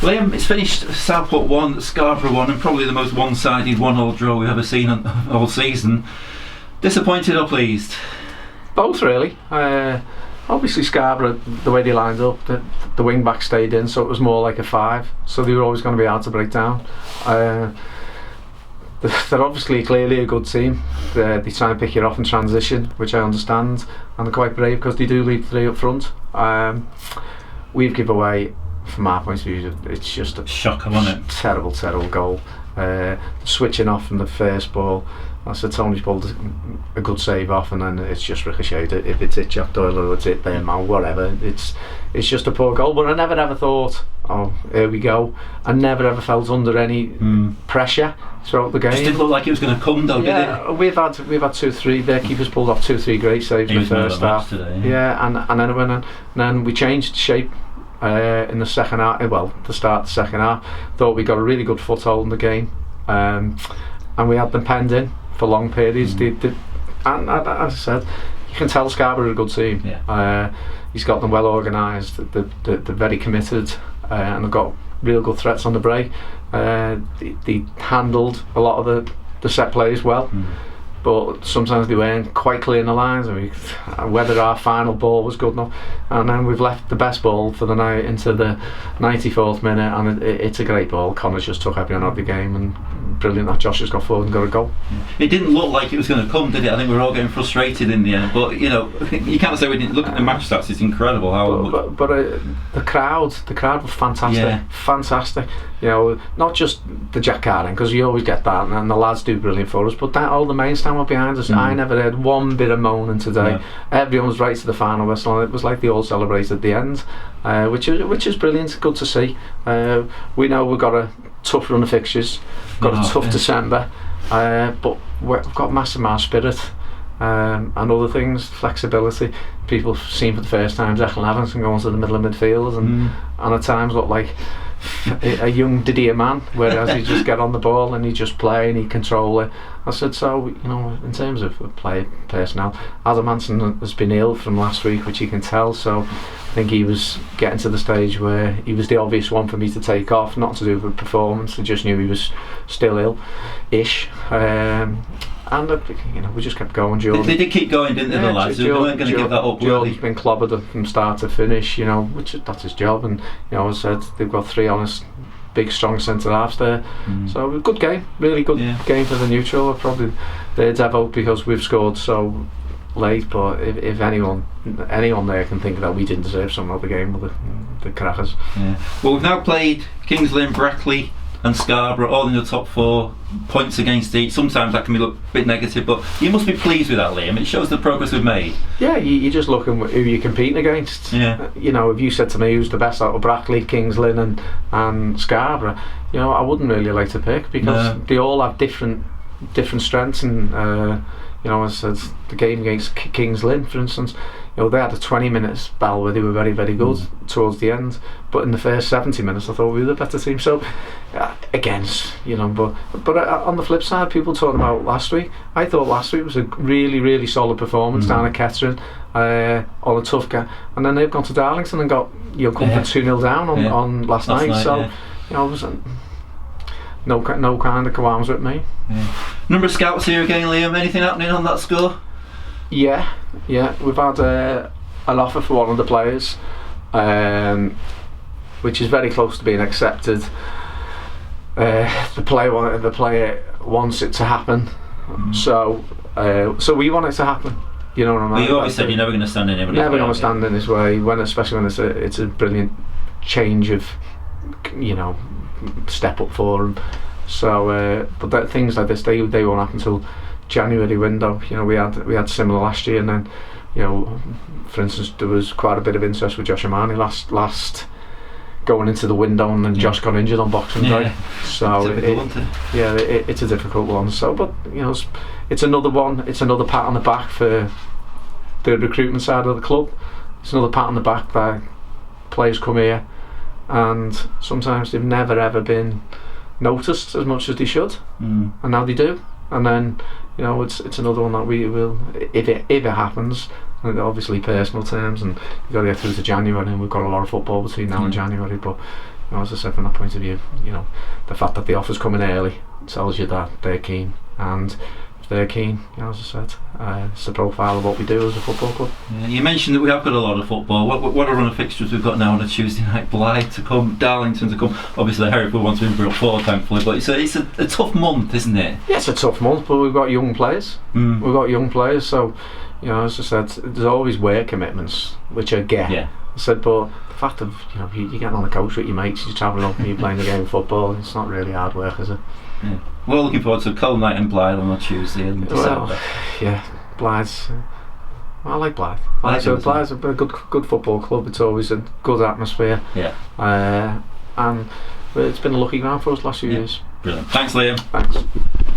Liam, it's finished Southport 1, Scarborough 1, and probably the most one-sided one-all draw we've ever seen all season. Disappointed or pleased? Both, really. Obviously Scarborough, the way they lined up, the wing back stayed in, so it was more like a 5, so they were always going to be hard to break down. They're obviously clearly a good team. They try and pick you off in transition, which I understand, and they're quite brave because they do lead 3 up front. We've given away, from our point of view, it's just a shocker, wasn't it? Terrible goal. Switching off from the first ball, I said Tony's pulled a good save off, and then it's just ricocheted. If it's hit Jack Doyle or it's hit them or whatever, it's just a poor goal. But I never ever thought, oh, here we go. I never ever felt under any pressure throughout the game. Just didn't look like it was going to come though, did it? We've had 2-3. Their keepers pulled off 2-3 great saves in the first half. Today, and then it went on. And then we changed shape in the second half. Well, the start of the second half, thought we got a really good foothold in the game, and we had them penned in for long periods. And as I said, you can tell Scarborough are a good team. He's got them well organised. They're very committed, and they've got real good threats on the break. They handled a lot of the set plays well, but sometimes they weren't quite clear in the lines. Whether our final ball was good enough, and then we've left the best ball for the night into the 94th minute, and it's a great ball. Connor's just took everyone out of the game, and brilliant that Josh has got forward and got a goal. It didn't look like it was going to come, did it? I think we were all getting frustrated in the end, but you know, you can't say we didn't. Look at the match stats, it's incredible how but the crowd was fantastic. Fantastic, you know, not just the Jack Carden, because you always get that, and the lads do brilliant for us, but that all the main stand were behind us. I never heard one bit of moaning today. Everyone was right to the final whistle, and it was like they all celebrated the end, which is brilliant. Good to see. We know we've got a tough run of fixtures, got a tough December, but we've got massive spirit, and other things, flexibility. People have seen for the first time Declan Levinson going to the middle of midfield, and at times look like a young Didier man, whereas he just get on the ball and he just play and he control it. I said, so, you know, in terms of play personnel, Adam Hansen has been ill from last week, which you can tell, so I think he was getting to the stage where he was the obvious one for me to take off, not to do with performance. I just knew he was still ill-ish, and you know, we just kept going. They did keep going, didn't they, the lads? They weren't going to give that up. Jordan's been clobbered from start to finish, you know, that's his job, and you know, as I said, they've got 3 honest, big, strong centre halves there. So a good game, really good game for the neutral. Probably they're devil because we've scored so late, but if anyone there can think that we didn't deserve some of the game, with the crackers. Well, we've now played Kings Lynn, Brackley and Scarborough all in the top 4, points against each. Sometimes that can be look a bit negative, but you must be pleased with that, Liam. It shows the progress we've made. Yeah, you're just looking who you're competing against. You know, if you said to me who's the best out of Brackley, Kings Lynn and Scarborough, you know, I wouldn't really like to pick, because they all have different strengths, and you know, as the game against Kings Lynn, for instance, you know, they had a 20-minute spell where they were very, very good towards the end, but in the first 70 minutes I thought we were the better team. So against, you know, but on the flip side, people talking about last week, I thought last week was a really, really solid performance down at Kettering, on a tough game, and then they've gone to Darlington and got, you know, come from 2-0 down on last night, so you know, it was no kind of qualms with me. Number of scouts here again, Liam. Anything happening on that score? Yeah, we've had an offer for one of the players, which is very close to being accepted. The player wants it to happen, so we want it to happen. You know what I mean? Well, you always said you're never going to stand in anybody's way. Never going to stand in his way, especially when it's a brilliant change of, you know, step up for him. So, but things like this, they won't happen until January window. You know, we had similar last year, and then, you know, for instance, there was quite a bit of interest with Josh Amani last going into the window, and then Josh got injured on Boxing Day. So it's a difficult one. So, but you know, it's another one. It's another pat on the back for the recruitment side of the club. It's another pat on the back that players come here, and sometimes they've never ever been noticed as much as they should, and now they do. And then, you know, it's another one that we will, if it happens, and obviously personal terms, and you've got to get through to January, and we've got a lot of football between now and January, but As I said, from that point of view, the fact that the offer's coming early tells you that they're keen, and if they're keen, as I said, it's the profile of what we do as a football club. Yeah, you mentioned that we have got a lot of football. What a run of fixtures we've got now on a Tuesday night. Blythe to come, Darlington to come. Obviously, Hereford wants to improve 4, thankfully, but it's a tough month, isn't it? Yeah, it's a tough month, but we've got young players. We've got young players, so as I said, there's always work commitments, which I get. Yeah. I said, but the fact of you're getting on the coach with your mates, you're travelling up and you're playing the game of football, it's not really hard work, is it? Yeah. We're looking forward to Cold Night and Blythe on a Tuesday in December. Well, yeah, Blythe's. I like Blythe. Blythe's a good football club. It's always a good atmosphere. Yeah. And it's been a lucky ground for us last few years. Brilliant. Thanks, Liam. Thanks.